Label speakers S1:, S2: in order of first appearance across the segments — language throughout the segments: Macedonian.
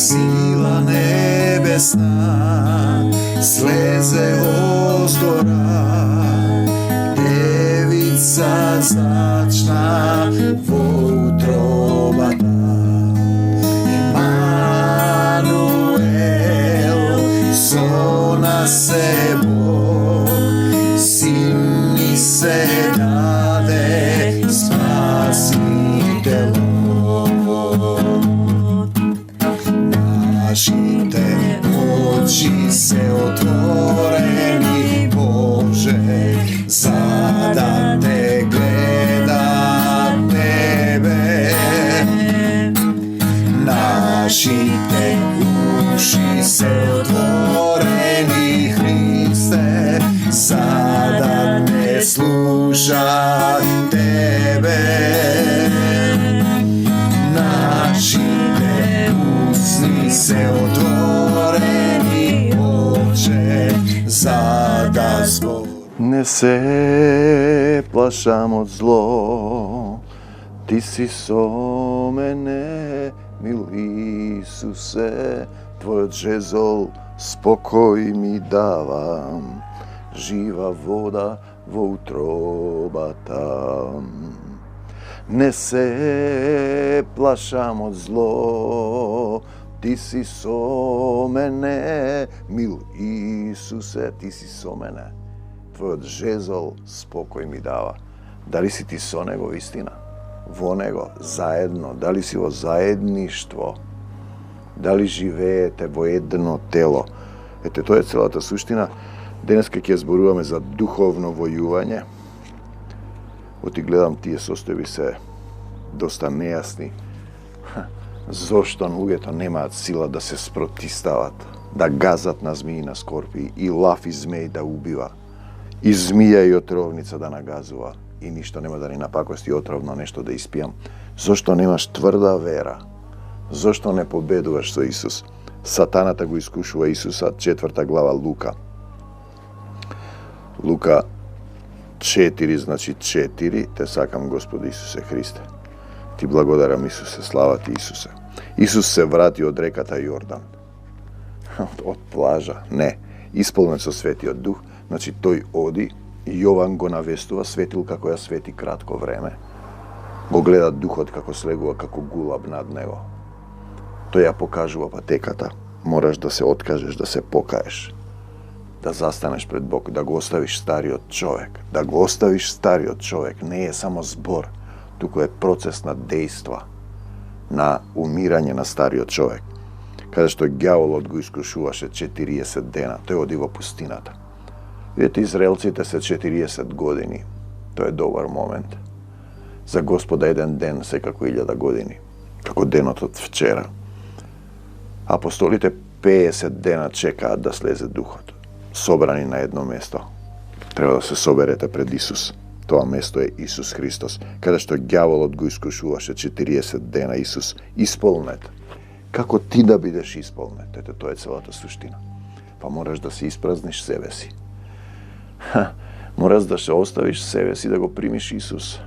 S1: sila nebesna sleze ozdora, devica začna vo utrobata. Emanuel, so na sebo, sin mi se dade spasitelom. Našite oči se otvoreni, Bože, sada te gleda tebe. Našite uši se otvoreni, Hriste, sada te sluša tebe. Našite usni se otvoreni, Oče, zada zbor.
S2: Ne se plašam od zlo, ti si so mene, mil Isuse, tvoj žezol spokoj mi dava, živa voda vo utroba tam. Ne se plašam od zlo, ti si so mene, mil Isuse, ti si so mene. Tvoj žezol spokoj mi dava. Da li si ti so nego istina? Vo nego, zajedno. Da li si vo zajedništvo? Da li живеете во едно тело? Ете, тоа е целата суштина. Денес ќе зборуваме за духовно војување. Оти гледам тие состојби се доста нејасни. Зошто луѓето немаат сила да се спротистават, да газат на змии, на скорпии, и лав и змеј да убива, и змија и отровница да нагазува, и ништо нема да ни напакости, отровно нешто да испијам. Зошто немаш тврда вера? Зошто не победуваш со Исус? Сатаната го искушува Исуса, 4 глава Лука. Лука 4, значи 4, те сакам Господи Исусе Христе. Ти благодарам Исусе, слава ти Исусе. Исус се врати од реката Јордан. Од плажа, не, исполнет со Светиот Дух, значи тој оди, Јован го навестува, светилка која свети кратко време. Го гледа Духот како слегува, како гулаб над него. Тој ја покажува патеката. Мораш да се откажеш, да се покаеш, да застанеш пред Бог, да го оставиш стариот човек. Да го оставиш стариот човек не е само збор, туку е процес на дејства, на умирање на стариот човек. Каде што ѓаволот го искушуваше 40 дена, тој оди во пустината. Видите, израелците се 40 години. Тоа е добар момент. За Господа еден ден секако 1000 години, како денот од вчера. Апостолите 50 дена чекаат да слезе Духот, собрани на едно место. Треба да се соберете пред Исус. Тоа место е Исус Христос, каде што ѓаволот го искушуваше 40 дена. Исус исполнет. Како ти да бидеш исполнет? Ете, тоа е целата суштина. Па мораш да се испразниш себе си. Мораш да се оставиш себе си, да го примиш Исус.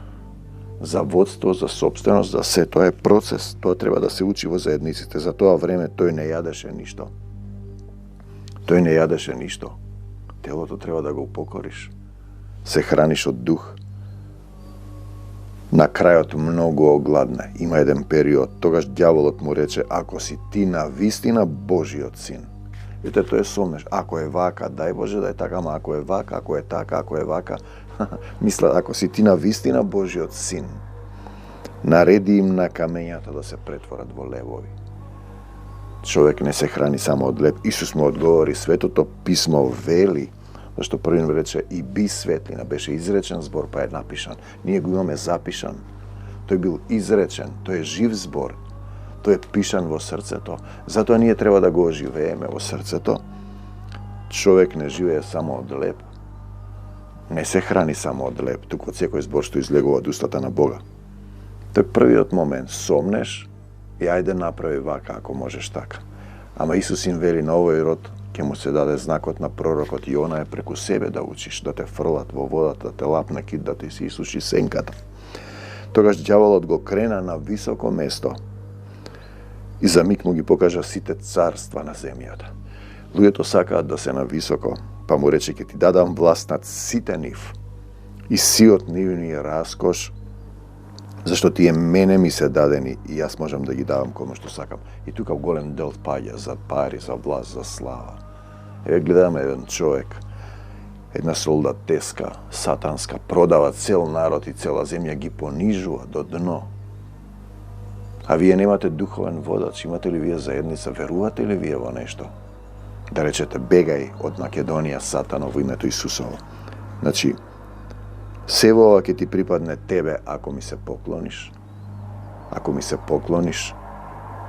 S2: За водство, за собственост, за се. Тоа е процес. Тоа треба да се учи во заедниците. За тоа време тој не јадеше ништо. Тој не јадеше ништо. Телото треба да го упокориш. Се храниш од дух. На крајот многу огладне. Има еден период. Тогаш ѓаволот му рече, ако си ти на вистина Божиот син. Видите, тој е сомнеш. Ако е вака, дај Боже да е така, ама ако е вака, ако е така, ако е вака, мисля, ако си ти на вистина Божиот син, нареди им на камењата да се претворат во левови. Човек не се храни само од леб. Исус му одговори, Светото писмо вели, зашто првин рече и би светлина, беше изречен збор, па е напишан. Ние го имаме запишан. Тој бил изречен, тој е жив збор. Тој е пишан во срцето. Затоа ние треба да го оживееме во срцето. Човек не живее само од леб. Не се храни само од леб, туку од секој збор што излегува од устата на Бога. Тој првиот момент, сомнеш и ајде направи вака ако можеш така. Ама Исус им вели на овој род, ќе му се даде знакот на пророкот Јона е преку себе да учиш, да те фрлат во водата, да те лапне кит, да ти се исуши сенката. Тогаш ѓаволот го крена на високо место и за миг му ги покажа сите царства на земјата. Луѓето сакаат да се на високо, па му рече ќе ти дадам власт над сите нив и сиот нивниот раскош, зашто тие мене ми се дадени и јас можам да ги давам кому што сакам. И тука голем дел паѓа за пари, за власт, за слава. Еве гледаме еден човек, една солдатеска, сатанска, продава цел народ и цела земја, ги понижува до дно. А вие немате духовен водач, имате ли вие заедница, верувате ли вие во нешто? Да речете, бегај од Македонија, Сатано, во името Исусово. Значи, се ова ќе ти припадне тебе ако ми се поклониш. Ако ми се поклониш.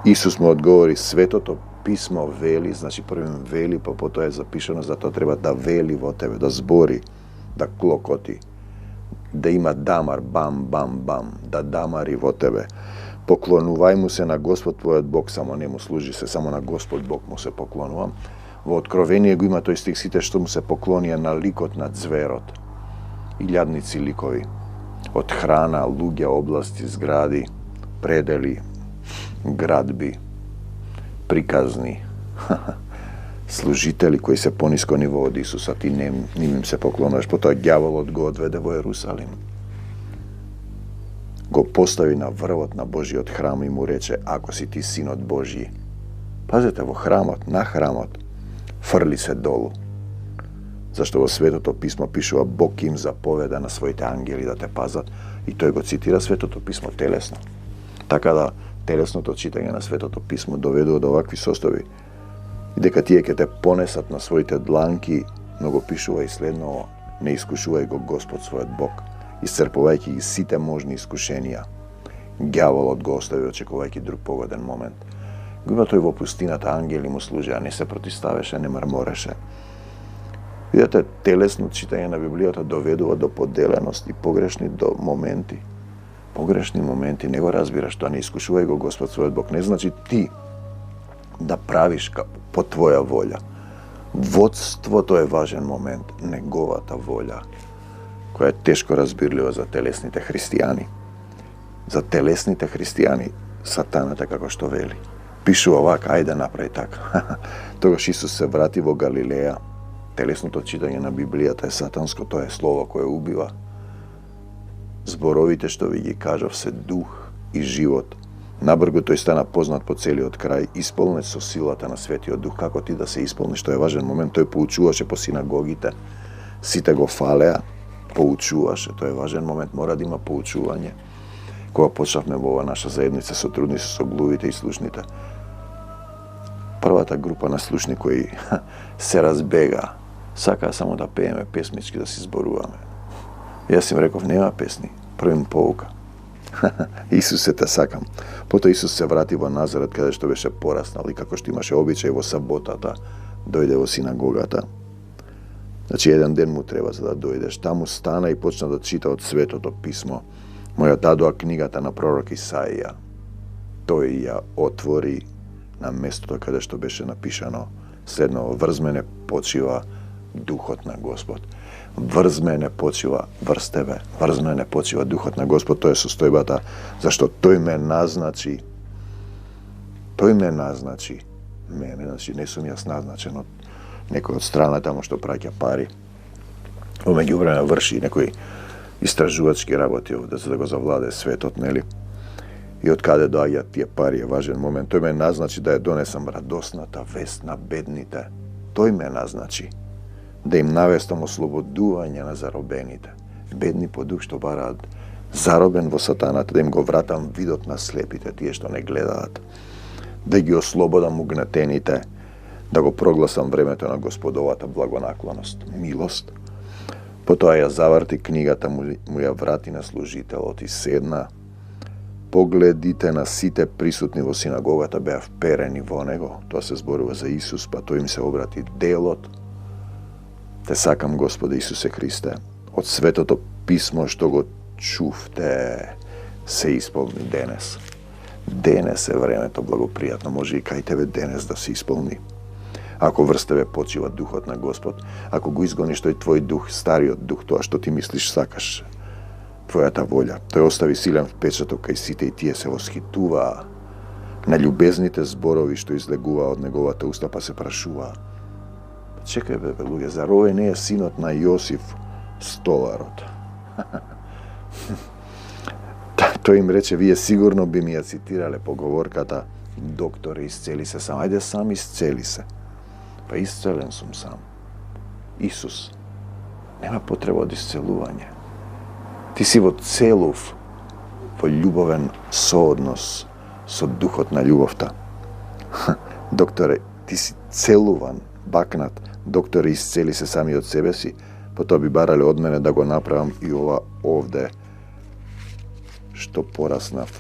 S2: Исус му одговори, Светото писмо вели, значи првим вели, па потоа е запишано, затоа треба да вели во тебе, да збори, да клокоти, да има дамар, бам, бам, бам, да дамари во тебе. Поклонувај му се на Господ твојот Бог, само не му служи се, само на Господ Бог му се поклонувам. Во Откровение го има тој стих, сите што му се поклонија на ликот на зверот. Илјадници ликови. Од храна, луѓе, области, згради, предели, градби, приказни, служители кои се пониско ниво од Исуса, ти не им се поклонуваш, потоа ѓаволот го одведе во Ерусалим. Го постави на врвот на Божиот храм и му рече, ако си ти синот Божји, пазете, во храмот, на храмот, фрли се долу. Зашто во Светото писмо пишува, Бог им заповеда на своите ангели да те пазат, и тој го цитира Светото писмо телесно. Така да телесното читање на Светото писмо доведува до овакви состојби. И дека тие ќе те понесат на своите дланки, но го пишува и следново, не искушувај го Господ својот Бог, исцрпувајќи ги сите можни искушенија. Ѓаволот го остави очекувајќи друг погоден момент. Го има тој во пустината, ангели му служеа, не се протиставеше, не мрмореше. Видете, телесно читање на Библијата доведува до поделеност и погрешни до моменти. Погрешни моменти, не го разбираш тоа, не искушувај го Господ својот Бог. Не значи ти да правиш по твоја волја. Водството е важен момент, неговата волја, која е тешко разбирлива за телесните христијани. За телесните христијани, сатаната како што вели. Пишува овака, ајде направи така. Тогаш Исус се врати во Галилеја. Телесното читање на Библијата е сатанско, тоа е слово кое убива. Зборовите што ви ги кажав се дух и живот. Набрго тој стана познат по целиот крај, исполнет со силата на Светиот Дух. Како ти да се исполниш, тоа е важен момент. Тој поучуваше по синагогите, сите го фалеа, поучуваше, тоа е важен момент, мора да има поучување. Кога почнавме во ова наша заедница, сотрудни со глувите и слушните, првата група на слушни кои се разбега, сакаа само да пееме песмички, да си зборуваме. Јас им реков, нема песни, првим поука. Исусе те сакам. Потоа Исус се врати во Назарет, каде што беше пораснал и како што имаше обичај во саботата, дојде во синагогата. Значи, еден ден му треба за да дојдеш. Таму стана и почна да чита од Светото писмо. Му ја дадоа книгата на пророк Исаија. Тој ја отвори на местото каде што беше напишано следно: врз мене почива Духот на Господ. Врз мене почива врз тебе. Врз мене почива Духот на Господ. Тоа е состојбата зашто тој ме назначи. Тој ме назначи. Мене, значи не сум јас назначен од некој од страна таму што праќа пари. Во меѓувреме врши некои истражувачки работи овде за да го завладе светот, нели? И од каде доаѓаат тие пари е важен момент. Тој ме назначи да ја донесам радосната вест на бедните. Тој ме назначи да им навестам ослободување на заробените. Бедни по дух што бараат заробен во сатаната, да им го вратам видот на слепите, тие што не гледаат. Да ги ослободам угнетените, да го прогласам времето на Господовата благонаклоност, милост. Потоа ја заврти книгата, му ја врати на служителот и седна. Погледите на сите присутни во синагогата беа вперени во него. Тоа се зборува за Исус, па тој им се обрати делот. Те сакам, Господе Исусе Христе, од Светото писмо што го чувте се исполни денес. Денес е времето благопријатно, може и кај тебе денес да се исполни. Ако врз тебе почива Духот на Господ, ако го изгониш тој твој дух, стариот дух, тоа што ти мислиш сакаш, твојата волја, тој остави силен впечаток кај сите и тие се восхитуваа на ljubezните зборови што излегува од неговата уста, па се прашува. Чекај бе, луѓе, зар овој не е синот на Јосиф столарот? Тој им рече, вие сигурно би ми ја цитирале поговорката докторе, исцели се сам. Ајде сам исцели се. Па исцелен сум сам. Исус. Нема потреба од исцелување. Ти си во целов, во љубовен сооднос со духот на љубовта. Докторе, ти си целуван, бакнат. Докторе, исцели се сами од себе си. Потоа би барале од мене да го направам и ова овде што пораснав,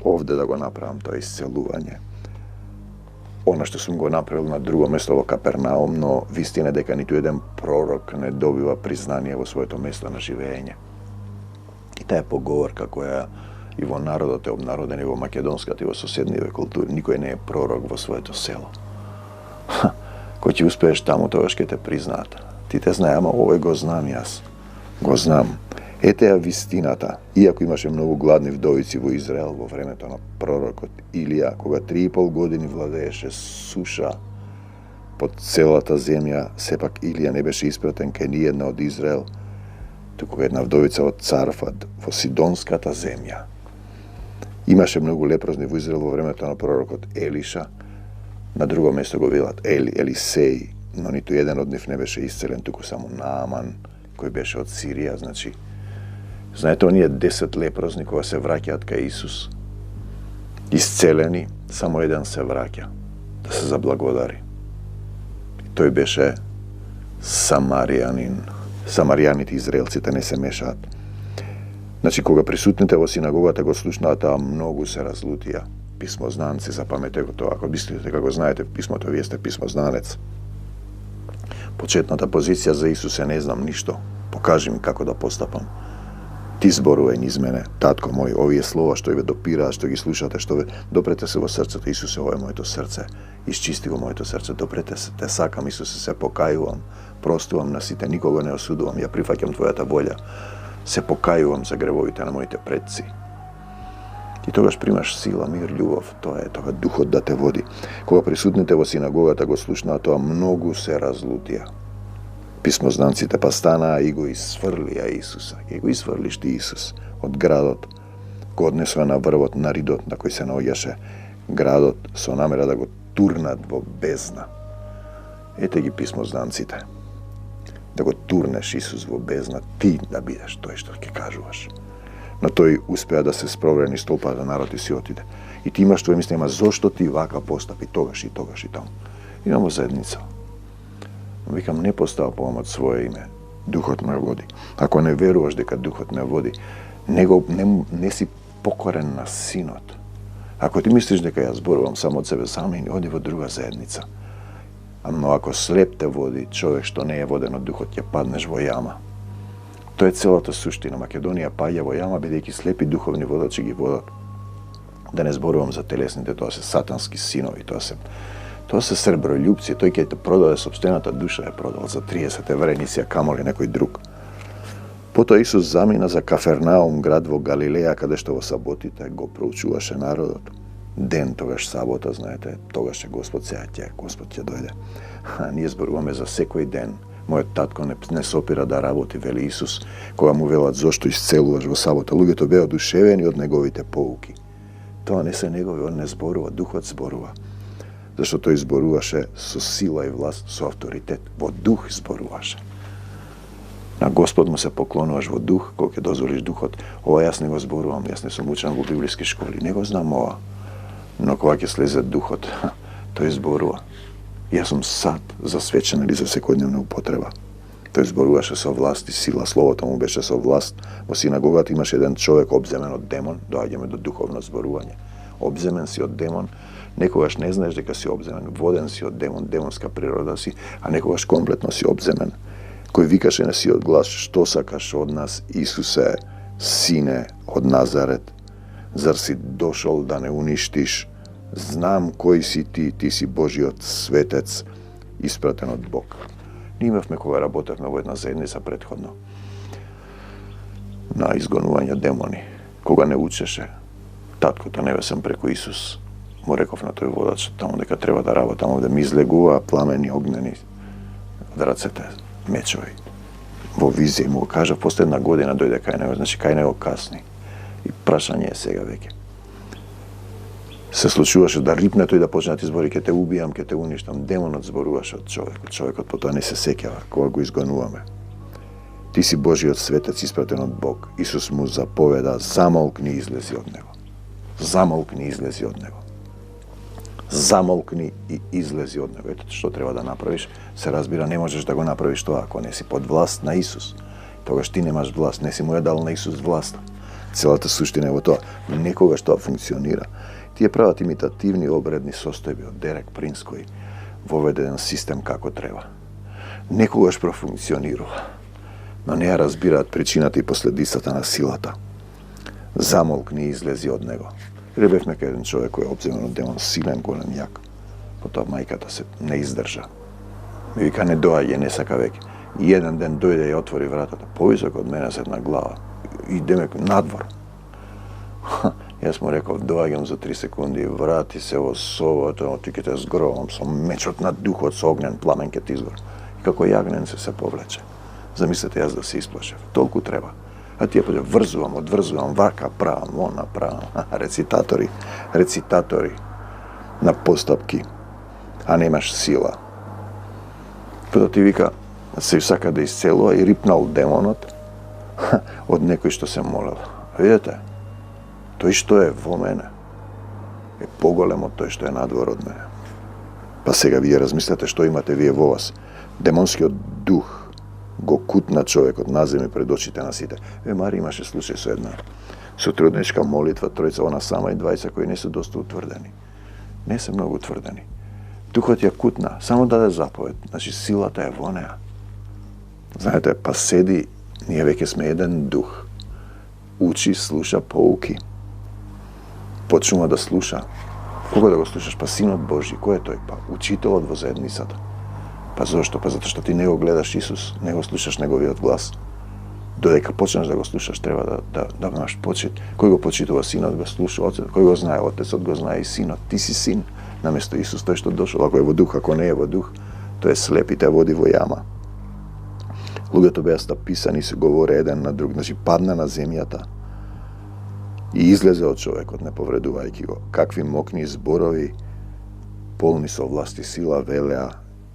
S2: овде да го направам тоа исцелување. Она што сум го направил на друго место во Капернаум, но вистина дека ниту еден пророк не добива признание во своето место на живење. И таа е поговорка која и во народот е обнароден и во македонската и во соседниве култури. Никој не е пророк во своето село. Кој ќе успееш таму, тогаш ќе те признаат. Ти те знае, ама овој го знам јас. Го знам. Ете ја вистината. Иако имаше многу гладни вдовици во Израел во времето на пророкот Илија, кога 3,5 години владееше суша под целата земја, сепак Илија не беше испратен кај ниедна од Израел, туку една вдовица од Царфат во Сидонската земја. Имаше многу лепрозни во Израел во времето на пророкот Елиша. На друго место го велат Елисеј, но ниту еден од нив не беше исцелен, туку само Нааман, кој беше од Сирија, значи. Знаете, оние 10 лепрозни кога се враќаат кај Исус, исцелени, само еден се враќа да се заблагодари. И тој беше самаријанин. Самаријаните и израелците не се мешаат. Значи, кога присутните во синагогата го слушнаа тоа, многу се разлутија. Писмознанци, запаметете го тоа. Ако мислите како знаете писмото, вие сте писмознанец. Почетната позиција за Исус е не знам ништо. Покажи ми како да постапам. Ти зборувај низ мене, татко мој, овие слова што ве допираат, што ги слушате, што ве допрете се во срцето. Исусе, ова е моето срце. Исчисти го моето срце, допрете се, те сакам, Исусе, се покајувам, простувам на сите, никого не осудувам, ја прифаќам твојата волја. Се покајувам за гревовите на моите предци. И тогаш примаш сила, мир, љубов, тоа е тоа духот да те води. Кога присутните во синагогата го слушнаа тоа, многу се разлутија. Писмознанците па станаа и го исфрлија Исуса. Ќе го исфрлиш ти Исус од градот, го однесоа на врвот на ридот на кој се наоѓаше градот со намера да го турнат во бездна. Ете ги писмознанците. Да го турнеш Исус во бездна, ти да бидеш тој што ќе кажуваш. Но тој успеа да се спровре низ толпата народ и си отиде. И ти имаш тоа мисли, ама зошто ти вака постапи тогаш и таму. Имамо заедница. Но викам, не постава помат своje име. Духот ме води. Ако не веруваш дека Духот ме води, не си покорен на Синот. Ако ти мислиш дека ја зборувам само од себе сами, оди во друга заедница. Но ако слеп те води, човек што не е воден од Духот, ќе паднеш во јама. Тоа е целата суштина. Македонија паѓа во јама, бидејќи слепи духовни водачи ги водат. Да не зборувам за телесните, тоа се сатански синови, тоа се сребролюбци, тој ќе те продаде сопствената душа, е продал за 30 евра, не си ја камоли некој друг. Потоа Исус замина за Кафернаум, град во Галилеја, каде што во саботите го проучуваше народот. Ден тогаш сабота, знаете, тогаш е Господ, сега Господ ќе дојде. Ние зборуваме за секој ден. Мојот татко не се опира да работи, вели Исус, кога му велат зошто исцелуваш во сабота. Луѓето беа одушевени од неговите поуки. Тоа не се негови, он не зборува, Духот зборува. Зашто тој зборуваше со сила и власт, со авторитет, во дух зборуваше. На Господ му се поклонуваш во дух, кога ќе дозволиш Духот. Ова јас не го зборувам, јас не сум учен во библиски школи, не го знам ова. Но кога ќе слезе Духот, тој зборува. Јас сум сад за свечена или за секојдневна употреба. Тој зборуваше со власт и сила, словото му беше со власт. Во синагогата имаше еден човек обземен од демон, доаѓаме до духовно зборување. Обземен си од демон, некогаш не знаеш дека си обземен, воден си од демон, демонска природа си, а некогаш комплетно си обземен. Кој викаше на сиот глас, што сакаш од нас, Исусе, сине од Назарет? Зар си дошол да не уништиш? Знам кој си ти, ти си Божиот светец, испратен од Бог. Ние имавме кога работевме во една заедница претходно на изгонување демони. Кога не учеше Таткото Небесен преку Исус, му реков на тој водач, таму дека треба да работам, овде ми излегува пламени огнени од рацете, мечови. Во визија му го кажа, после една година дојде кај него, значи кај него касни. И прашање е сега веќе. Се случуваше да рипне тој да почне да ти збори, ќе те убијам, ќе те уништам. Демонот зборуваше од човекот. Човекот потоа не се сеќава кога го изгонуваме. Ти си Божиот светец испратен од Бог. Исус му заповеда, замолкни и излези од него. Замолкни и излези од него. Замолкни и излези од него. Ето што треба да направиш. Се разбира, не можеш да го направиш тоа ако не си под власт на Исус. Тогаш ти немаш власт, не си му ја дал на Исус власт. Целата суштина е во тоа. Некогаш тоа функционира. Тие прават имитативни обредни состојби од Дерек Принц кој воведе еден систем како треба. Некогаш профункционирува, но не ја разбираат причината и последицата на силата. Замолкни и излези од него. Ребевме кај еден човек кој е обземен од демон, силен, голем, јак. Потоа мајката се не издржа. Ми вика, не доаѓа, не сака веќе. И еден ден дојде и отвори вратата, повисок од мене седна глава. Идеме надвор. Јас му реков, доаѓам за 3 секунди, врати се во собото, ти ќе те згровам со мечот на духот, со огнен пламен ќе ти изгорам. И како јагнен се повлече. Замислете, јас да се исплашев. Толку треба. А тие поде врзувам, одврзувам, вака правам, она правам. Рецитатори на постапки, а немаш сила. Потоа ти вика, се сака да исцелува и рипнал демонот од некој што се молел. Видете, тој што е во мене е поголем од тој што е надвор од мене. Па сега вие размислете што имате вие во вас. Демонскиот дух го кутна човекот на земја пред очите на сите. Мари имаше случај со една сотрудничка молитва, тројца, она сама и двајца кои не се доста утврдени. Не се многу утврдени. Духот ја кутна, само даде заповед, значи силата е во неа. Знаете, па седи, ние веќе сме еден дух. Учи, слуша поуки. Почнува да слуша. Кога да го слушаш? Па Синот Божи. Кој е тој? Па учителот во заедницата. Па зошто? Па затоа што ти не го гледаш Исус, не го слушаш неговиот глас. Додека почнеш да го слушаш, треба да имаш почит. Кој го почитува Синот, го слуша Отецот. Кој го знае Отецот, го знае и Синот. Ти си Син, наместо Исус, тој што дошол. Ако е во дух, ако не е во дух, тој е слеп и те води во јама. Луѓето беа стаписани, се говоре еден на друг, значи падна на земјата и излезе од човекот, не повредувајќи го. Какви мокни зборови, полни со власт и сила, велеа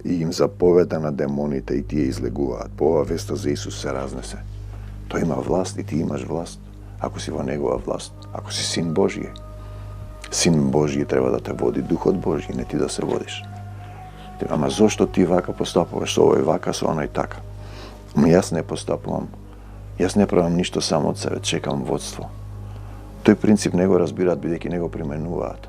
S2: и им заповеда на демоните и тие излегуваат. По ова веста за Исус се разнесе. Тој има власт и ти имаш власт, ако си во негова власт, ако си Син Божји. Син Божји треба да те води, Духот Божји, не ти да се водиш. Ама зошто ти вака постапуваш, со овој вака, со оној така? Јас не постапувам. Јас не правам ништо само од себе, чекам водство. Тој принцип не го разбираат бидејќи не го применуваат.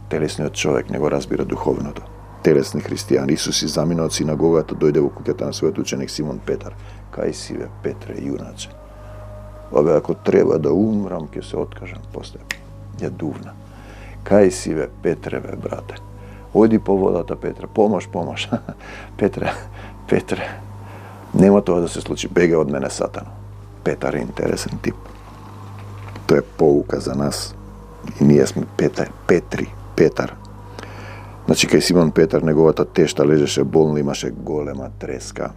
S2: Телесниот човек не го разбира духовното. Телесни христијани. Исус замина од синагогата, дојде во куќата на својот ученик Симон Петар. Кај си бе, Петре, јуначе? Абе, ако треба да умрам, ќе се откажам после. Ја дувна. Кај си бе, Петре, бе, брате? Оди по водата, Петре. Помош. Петре. Нема тоа да се случи. Бега од мене, Сатано. Петар е интересен тип. Тоа е поука за нас. И ние сме Петар. Значи, кај Симон Петар, неговата тешта лежеше болна, имаше голема треска.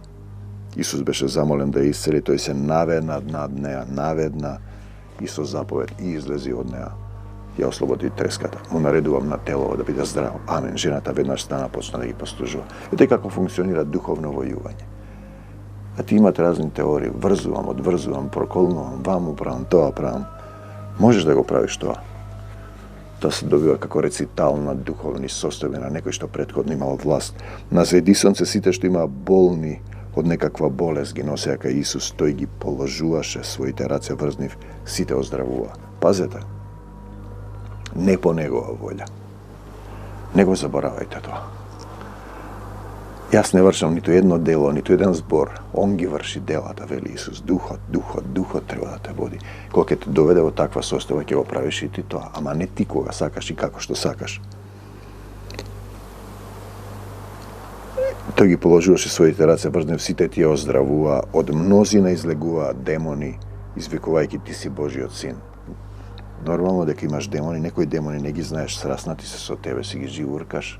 S2: Исус беше замолен да ја исцели, тој се наведна над неа, наведна и со заповед и излези од неа. Ја ослободи треската. Му наредувам на тело да биде здраво. Амен. Жената веднаш стана, почна да ги послужува. Ете како функционира духовно војување. А ти имате разни теории. Врзувам, одврзувам, проколнувам, ваму правам, тоа правам. Можеш да го правиш тоа. Тоа се добива како рецитал на духовни состојби на некој што претходно имал власт. На Светисонце сите што имаа болни од некаква болест ги носеа кај Исус, тој ги положуваше, своите раце врзнив, сите оздравува. Пазете, не по негова волја. Не го заборавајте тоа. Јас не вршам ниту едно дело, ниту еден збор. Он ги врши делата, вели Исус. Духот треба да те води. Кога ќе те доведе во таква состојба, ќе го правиш и ти тоа. Ама не ти кога сакаш и како што сакаш. Тој ги положуваше своите раце врзнив, сите тие оздравува, од мнозина излегуваа демони, извикувајќи ти си Божиот Син. Normalno дека имаш демони, некои демони не ги знаеш, сраснати се со тебе, си ги живуркаш.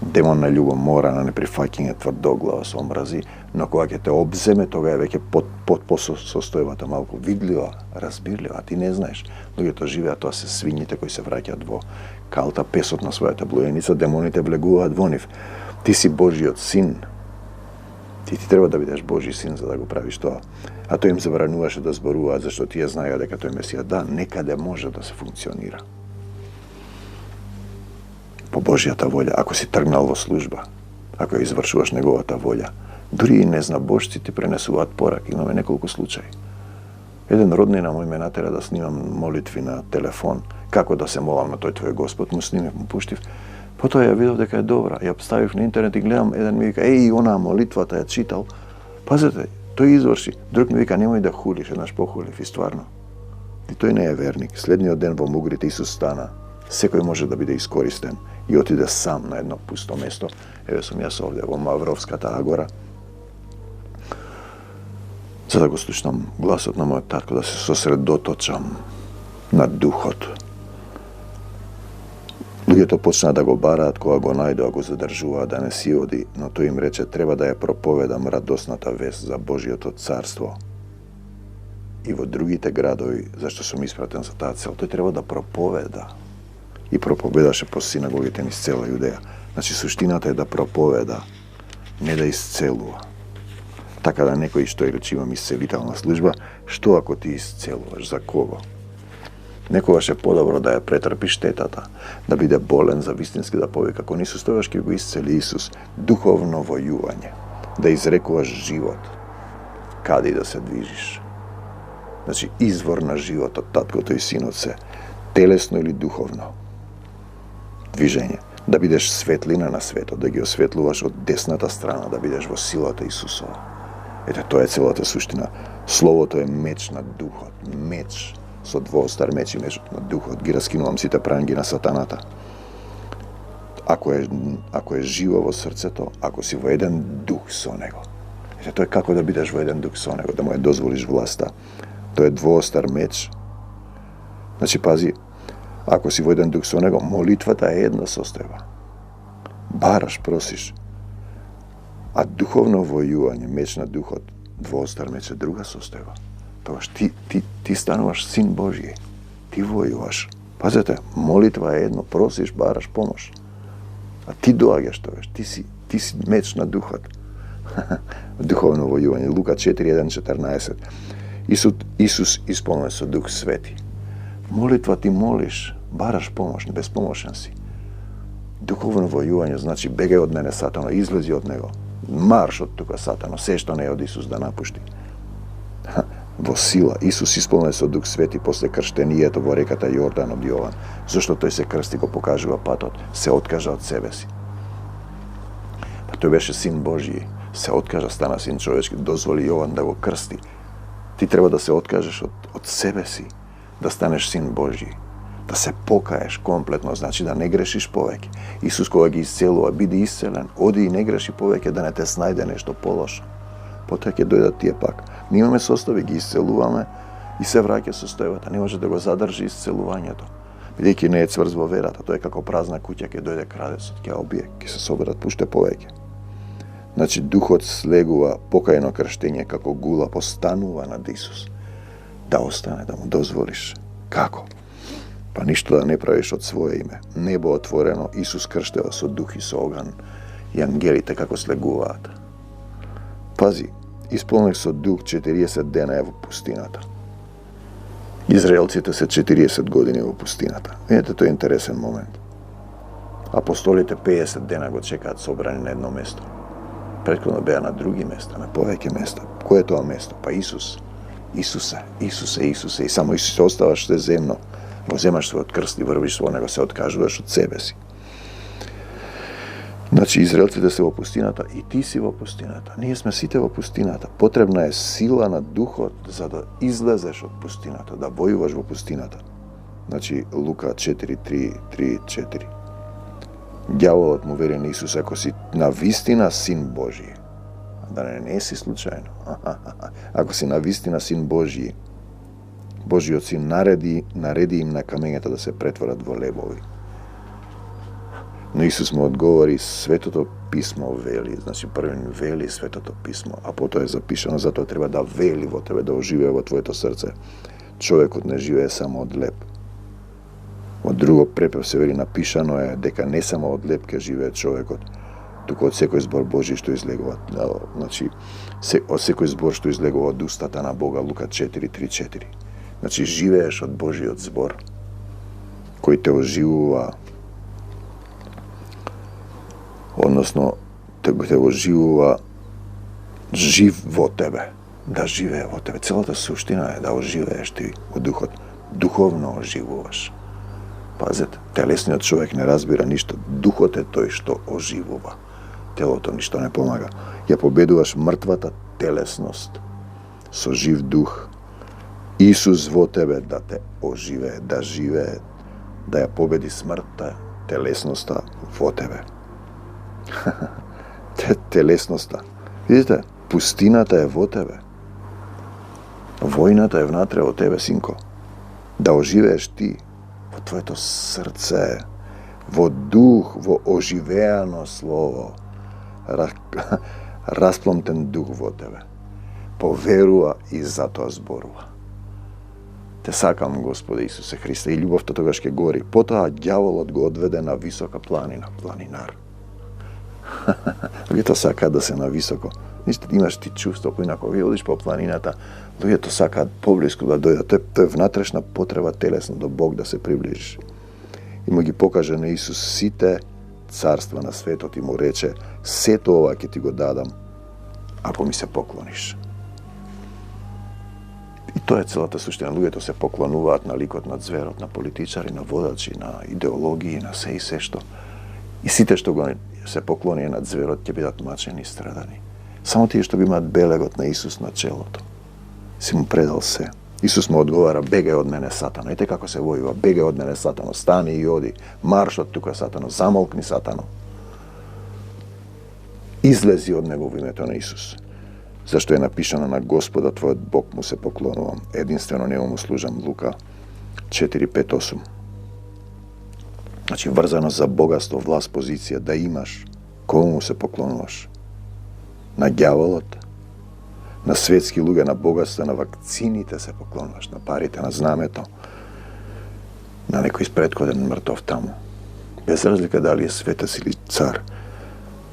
S2: Демон на љубов мора на неприфаќање, тврдоглава, со омрази, но кога ќе те обземе, тога е веќе под состојбата малку видлива, разбирлива, а ти не знаеш. Луѓето живеат, тоа се свињите кои се враќаат во калта, песот на својата блуеница, демоните влегуваат во нив. Ти си Божиот син. Ти треба да бидеш Божи син за да го правиш тоа. А тој им забрануваше да зборуваат, зашто тие знаеа дека тој Месија, да, некаде може да се функционира. По Божјата волја, ако си тргнал во служба, ако ја извршуваш неговата волја, дури и незнабожци ти пренесуваат порак. Имаме неколку случаи. Еден роднина мој ме натера да снимам молитви на телефон, како да се молам на тој твој Господ, му снимив, му пуштив. Потоа ја видов дека е добра. Ја ставив на интернет и гледам, еден ми вика, онаа молитвата ја читал. Пазете, тој изврши. Друг ми вика, немој да хулиш, еднаш похулив и стварно. И тој не е верник. Следниот ден во Мугрите Исус стана. Секој може да биде искористен и отиде сам на едно пусто место. Еве сум јас овде во Мавровската агора, за да го слушнам гласот на мојот татко, да се сосредоточам на духот. Луѓето почнаа да го бараат, кога го најдоа, го задржуваа да не си оди, но тој им рече, треба да ја проповедам радосната вест за Божиото царство и во другите градови, зашто сум испратен за таа цел. Тој треба да проповеда. И проповедаше по синагогите низ цела Јудеја. Значи, суштината е да проповеда, не да исцелува. Така да некој што рече имам исцелителна служба, што ако ти исцелуваш, за кого? Некогаш е подобро да ја претрпи штетата, да биде болен за вистински да повика, ако не состојаш ќе го исцели Исус, духовно војување, да изрекуваш живот, каде и да се движиш. Значи, извор на животот, таткото и синот се, телесно или духовно движење, да бидеш светлина на светот, да ги осветлуваш од десната страна, да бидеш во силата Исусова. Ете, тоа е целата суштина. Словото е меч на духот, меч со двоостар меч и мечот на духот. Ги раскинувам сите пранги на сатаната. Ако е живо во срцето, ако си во еден дух со него. Ете, тоа е како да бидеш во еден дух со него, да му ја дозволиш власта. Тоа е двоостар меч. Значи, пази, ако си во еден дух со него, молитвата е една состојба. Бараш, просиш. А духовно војување, меч на духот, двоостар меч е друга состојба. Тогаш ти стануваш син Божји. Ти војуваш. Пазете, молитва е едно, просиш, бараш помош. А ти доаѓаш тогаш, ти си меч на духот. Духовно војување. Лука 4:1-14. Исус исполнен со Дух Свети. Молитва ти молиш, бараш помош, безпомошен си. Духовно војување значи бегај од мене, Сатано, излези од него. Марш од тука, Сатано, се што не е од Исус да напушти. Во сила, Исус исполнен со Дух Свети после крштението во реката Јордан од Јован. Зошто тој се крсти, го покажува патот, се откажа од себе си. Па тој беше син Божји, се откажа, стана син човечки, дозволи Јован да го крсти. Ти треба да се откажеш од себе си, да станеш син Божји, да се покаеш комплетно, значи да не грешиш повеќе. Исус кога ги исцелува, биди исцелен, оди и не греши повеќе, да не те снајде нешто полошо. Потоа ќе дојдат тие пак. Ние имаме состојби, ги исцелуваме и се враќа состојбата. Не може да го задржи исцелувањето. Бидејќи не е цврз во верата, тоа е како празна куќа, ќе дојде крадецот, ќе обие, ќе се соберат пуште повеќе. Значи, духот слегува покајно крштење како гула, постанува над Исус. Да остане, да му дозволиш. Како? Па ништо да не правиш од своје име. Небо отворено, Исус крштева со дух и со оган и ангелите како слегуваат. Пази, исполнив со дух 40 дена е во пустината. Израелците се 40 години во пустината. Видите, тој е интересен момент. Апостолите 50 дена го чекаат собрани на едно место. Претходно беа на други места, на повеќе места. Кој е тоа место? Па Исус. Исусе. И само Исус се оставаш се земно. Го земаш својот крст и врвиш во него, се откажуваш од себе си. Значи, израелците се во пустината и ти си во пустината. Ние сме сите во пустината. Потребна е сила на духот за да излезеш од пустината, да војуваш во пустината. Значи, Лука 4:3-4. Ѓаволот му вели на Исус, ако си навистина син Божји, да не си случајно, ако си навистина син Божји, Божиот син нареди им на камењата да се претворат во лебови. Но Исус му одговори, Светото писмо вели, значи првен вели Светото писмо, а потоа е запишано, затоа треба да вели во тебе, да оживее во твоето срце. Човекот не живее само од леб. Од друго препев се вели, напишано е дека не само од леб ќе живее човекот, туку од секој збор Божи што излегува, значи од секој збор што излегува од устата на Бога, Лука 4:3-4. Значи живееш од Божиот збор, кој те оживува, односно те оживува жив во тебе, да живее во тебе. Целата суштина е да оживееш ти во духот, духовно оживуваш. Пазете, телесниот човек не разбира ништо, духот е тој што оживува. Телото ништо не помага. Ја победуваш мртвата телесност со жив дух. Исус во тебе да те оживее, да живее, да ја победи смртта, телесноста во тебе. Телесноста. Видите, пустината е во тебе. Војната е внатре во тебе, синко. Да оживееш ти во твоето срце, во дух, во оживеано слово. Распломтен дух во тебе. Поверува и затоа зборува. Те сакам, Господи Исусе Христе, и љубовта тогаш ќе гори. Потоа ѓаволот го одведе на висока планина, планинар. Луѓето сакаат да се на високо. Имаш ти чувство, поинако ви одиш по планината, луѓето сакаат поблиску да дојдат. Тоа е внатрешна потреба телесно до Бог да се приближиш. И му ги покаже на Исус сите царства на светот и му рече, сето ова ќе ти го дадам, ако ми се поклониш. И тоа е целата суштина. Луѓето се поклонуваат на ликот на зверот, на политичари, на водачи, на идеологии, на се и се што. И сите што го се поклони над зверот ќе бидат мачени и страдани. Само тие што го имаат белегот на Исус на челото. Си му предал се. Исус му одговара, бегај од мене, Сатано. Ете како се војува, бегај од мене, Сатано. Стани и оди. Марш од тука, Сатано. Замолкни, Сатано. Излези од него во името на Исус. Зашто е напишано на Господа твојот Бог му се поклонувам. Единствено него му служам. Лука 4:5-8. Значи врзано за богатство, власт, позиција, да имаш, кому му се поклонуваш? На ѓаволот, на светски луѓе, на богатство, на вакцините се поклонуваш, на парите, на знамето, на некој предходен мртов таму. Без разлика дали е светец или цар,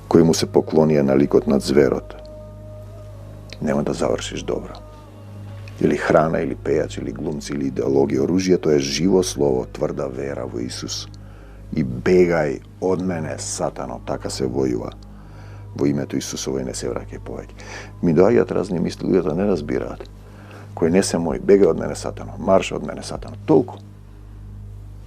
S2: кој му се поклонија на ликот над зверот, нема да завршиш добро. Или храна, или пејач, или глумци, или идеологија. Оружјето е живо слово, тврда вера во Исус. И бегај од мене, Сатано, така се војува. Во името Исусово и не се враќај повеќе. Ми доаѓаат разни мисли, луѓето не разбираат. Кој не се мој, бегај од мене, Сатано, марш од мене, Сатано. Толку.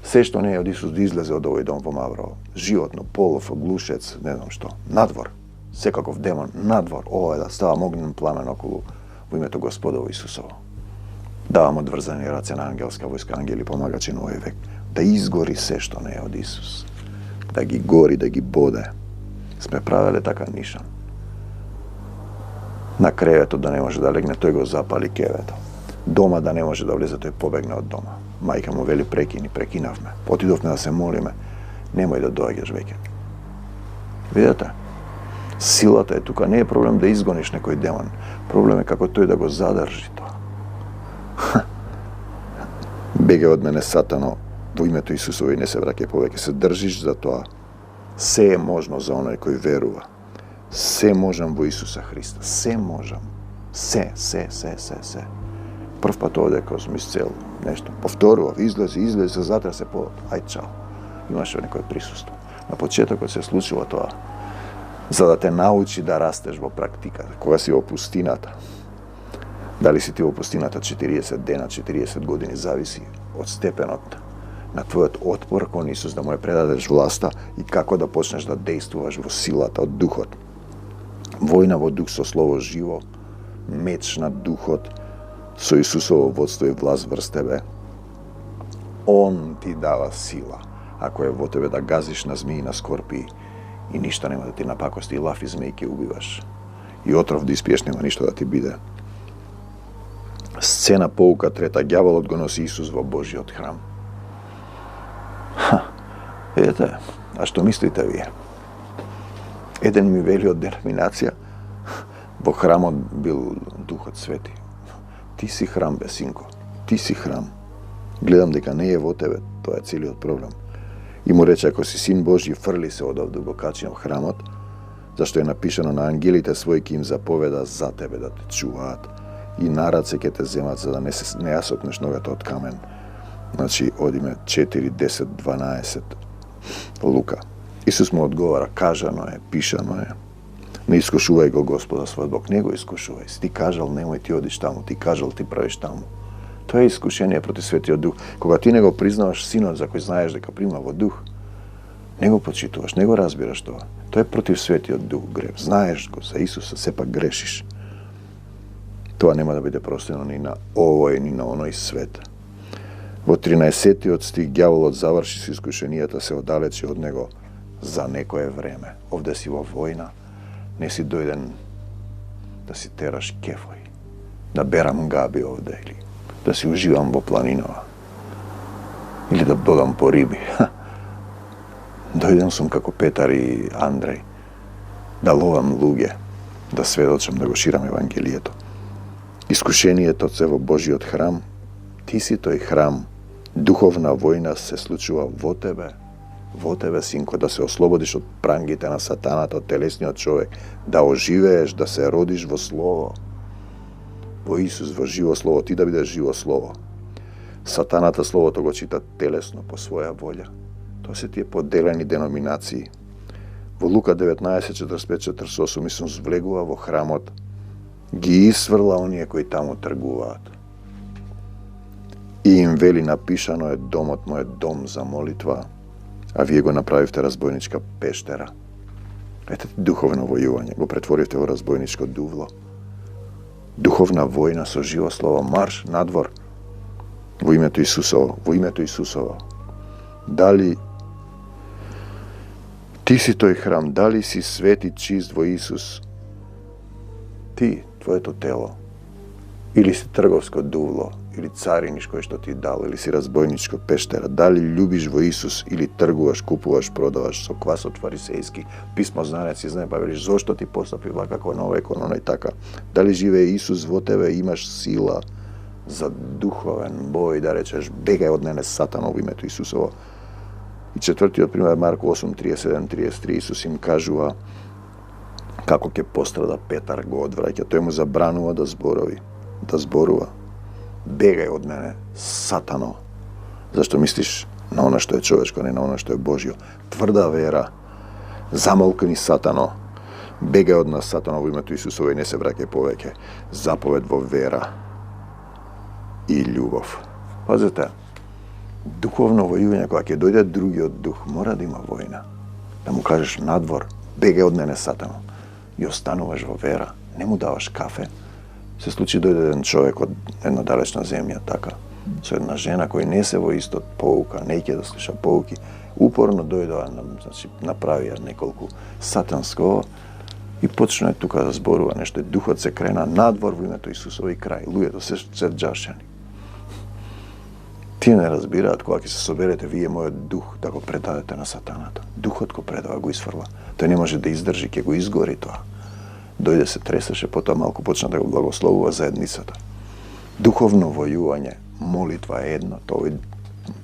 S2: Се што не е од Исус да излезе од овој дом во Маврово. Животно, полов, глушец, не знам што. Надвор. Секаков демон, надвор. Ова е да става огнен пламен околу во името Господово Исусово. Давам одврзани раце на ангелска војска, ангели помагачи на овој век. Да изгори се што не е од Исус. Да ги гори, да ги боде. Сме правеле така нишан. На креветот да не може да легне, тој го запали кевето. Дома да не може да влезе, тој побегне од дома. Мајка му вели прекини, прекинавме. Отидовме да се молиме. Немој да доаѓаш веќе. Видете? Силата е тука. Не е проблем да изгониш некој демон. Проблем е како тој да го задржи тоа. Бегај од мене, Сатано, во името Исусово и не се враќај повеќе. Се држиш за тоа. Се е можно за оној кој верува. Се можам во Исуса Христа. Се можам. Се. Прв пат оде кој сум исцел нешто. Повторував, излези, се затресе по... Ај, чао. Имаше некој присуство. На почетокот се случува тоа. За да те научи да растеш во практика. Кога си во пустината. Дали си ти во пустината 40 дена, 40 години, зависи од степенот на твојот отпор кон Исус, да му ја предадеш власта и како да почнеш да действуваш во силата од духот. Војна во дух со слово живо, меч на духот, со Исусово водство и власт врз тебе. Он ти дава сила, ако е во тебе, да газиш на змии, на скорпии и ништо нема да ти напакости, и лав и змеи ќе убиваш. И отров да испиеш, нема ништо да ти биде. Сцена pouka трета. Ѓаволот го носи Исус во Божиот храм. Видите, а што мислите вие? Еден ми вели од деноминација, во храмот бил Духот Свети. Ти си храм, бе, синко. Ти си храм. Гледам дека не е во тебе, тоа е целиот проблем. И му рече, ако си син Божи, фрли се одавде го качи на храмот, зашто е напишано на ангелите своји ки им заповеда за тебе да те чуваат и на раце ќе те земат за да не ја сопнеш ногата од камен. Значи, одиме 4, 10, 12, Лука. Исус му одговара, кажано е, пишано е. Не искушувај го Господа својот Бог, не го искушувај. Си ти кажал, немој ти одиш таму, ти кажал, ти правиш таму. Тоа е искушение против Светиот Дух. Кога ти не го признаваш синот за кој знаеш дека прима во Дух, не го почитуваш, не го разбираш тоа. Тоа е против Светиот Дух грев. Знаеш го за Исуса, сепак грешиш. Тоа нема да биде простено ни на овој, ни на оној свет. Во 13-тиот стих ѓаволот заврши со искушенијата, се оддалечи од него за некое време. Овде си во војна, не си дојден да си тераш кефој, да берам габи овде или да си уживам во планинава или да додам по риби. Дојден сум како Петар и Андреј да ловам луѓе, да сведочам, да го ширам Евангелието. Искушението се во Божиот храм, ти си тој храм. Духовна војна се случува во тебе, синко, да се ослободиш од прангите на сатаната, од телесниот човек, да оживееш, да се родиш во Слово, во Исус, во живо Слово, ти да бидеш живо Слово. Сатаната Словото го чита телесно, по своја волја. Тоа се тие поделени деноминации. Во Лука 19:45-48 Исус влегува во храмот, ги исврла оние кои таму тргуваат. И им вели, напишано е, домот му е дом за молитва, а вие го направивте разбойничка пештера. Ете, духовно војување, го претворивте во разбойничко дувло. Духовна војна со живо Слово, марш надвор, во името Исусово, во името Исусово. Дали ти си тој храм, дали си свет и чист во Исус? Ти, твоето тело, или си трговско дувло, или цариниш кој што ти дал, или си разбойничко пештера, дали љубиш во Исус, или тргуваш, купуваш, продаваш со квасот фарисејски, писмо знанец и знае, па велиш, зошто ти постапи вака кон овој, кон оној така? Дали живее Исус во тебе, имаш сила за духовен бој, да речеш, бегај од мене сатано во името Исусово. И четвртиот пример, Марко 8:37-33, Исус им кажува како ќе пострада Петар, го одвраќа, тој му забранува да зборува. Бегај од мене, сатано. Зашто мислиш на она што е човечко, не на она што е Божјо. Тврда вера, замолкни сатано. Бегај од нас, сатано, во името Исусово и не се враќај повеќе. Заповед во вера и љубов. Пазете, духовно војување, кога ќе дојде другиот дух, мора да има војна. Да му кажеш надвор, бегај од мене, сатано. И остануваш во вера, не му даваш кафе. Се случи дојде еден човек од една далечна земја, така, со една жена која не се во истот поука, не ќе да слуша поуки, упорно дојдоа, значи, направија неколку сатанско и почна тука да зборува нешто. Духот се крена надвор во името Исусово и крај. Луѓето се џашени. Тие не разбираат кога ќе се соберете вие мојот дух да го предадете на сатаната. Духот го предава, го исфрла. Тој не може да издржи, ќе го изгори тоа. Дојде се тресеше, потоа малку почна да го благословува заедницата. Духовно војување, молитва е едно, овој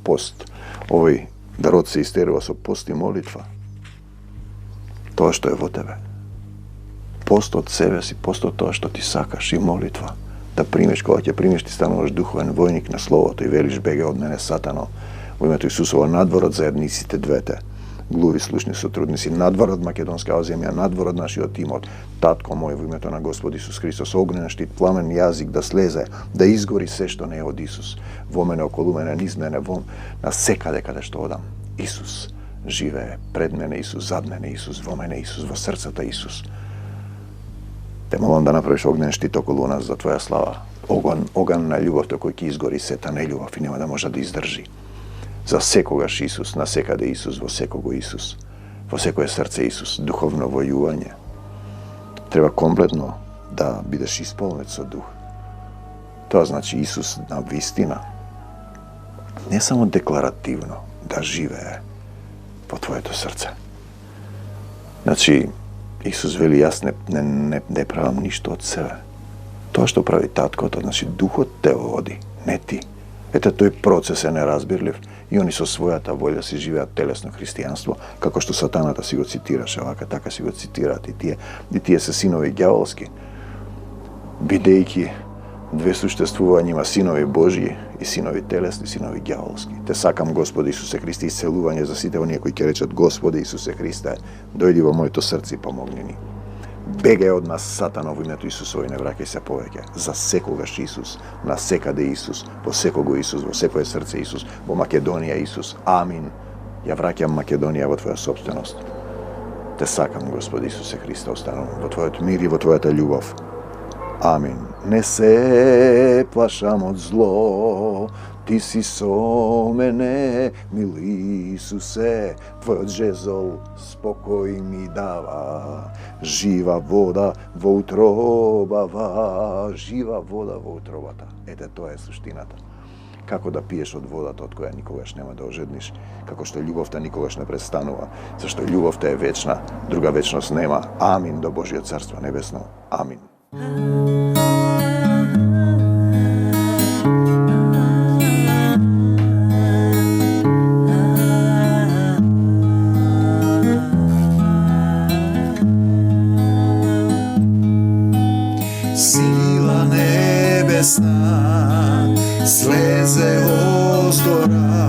S2: пост, овој дарот се истерува со пост и молитва. Тоа што е во тебе. Пост од себе си, пост од тоа што ти сакаш и молитва. Да примеш, кога ќе примеш, ти стануваш духовен војник на Словото и велиш, бегај од мене, сатано, во името Исусово, надвор од заедниците двете. Глуви слушни сотрудници, надвор од македонскава земја, надвор од нашиот имот, татко мој во името на Господ Исус Христос, огнен штит, пламен јазик да слезе, да изгори се што не е од Исус. Во мене, околу мене, низ мене, на секаде каде што одам. Исус живее, пред мене Исус, зад мене Исус, во мене Исус, во срцата Исус. Те молам да направиш огнен штит околу нас за твоја слава. Оган на љубовта кој ќе изгори сета нелюбов и нема да може да издржи. За секогаш Исус, на секаде Исус, во секого Исус, во секое срце Исус, духовно војување. Треба комплетно да бидеш исполнет со дух. To znači Isus nam vistina, ne samo deklarativno, da žive po tvoje to srce. Znači, Isus veli, ja ne pravim ništa od sebe. To što pravi tatko, to znači duho te vodi, ne ti. Eto, to je proces nerazbirljiv. I oni su svojata volja si žive telesno hristijanstvo, kako što satanata si go citiraš, ovaka, taka si go citirati. I tije se sinovi đavolski. Bidejki, dve suštestvovanjima, sinovi Božji i sinovi telesni, sinovi đavolski. Te sakam, Gospode Isuse Hristi, isceluvanje za site onije koji će reći, Gospode Isuse Hriste, dojdi vo moje to srce i pomogni mi. Begaj od nas, Satanov, u imetu Isusovi, ne vrakaj se poveke. Za sekogaš Isus, na sekade Isus, po sekogu Isus, vo sekoje srce Isus, vo Makedonija Isus. Amin. Ja vrakjam Makedonija vo tvoja sobstvenost. Te sakam, Gospod Isuse Hrista, ostanu vo tvojot mir i vo tvojata ljubav. Amin. Ne se plašam od zlo, ti si so mene, mili Isuse, tvoj žezol spokoj mi dava, živa voda vo utrobava, živa voda vo utrovata. Ete, to je suštinata. Kako da piješ od vodata od koja nikogaš nema da ožedniš, kako što ljubav ta nikogaš ne prestanува, zašto ljubav ta je večna, druga večnost nema. Amin, do Božje carstva nebesno. Amin.
S1: Sila nebesna sleze ozdora,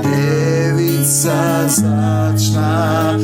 S1: devica zračna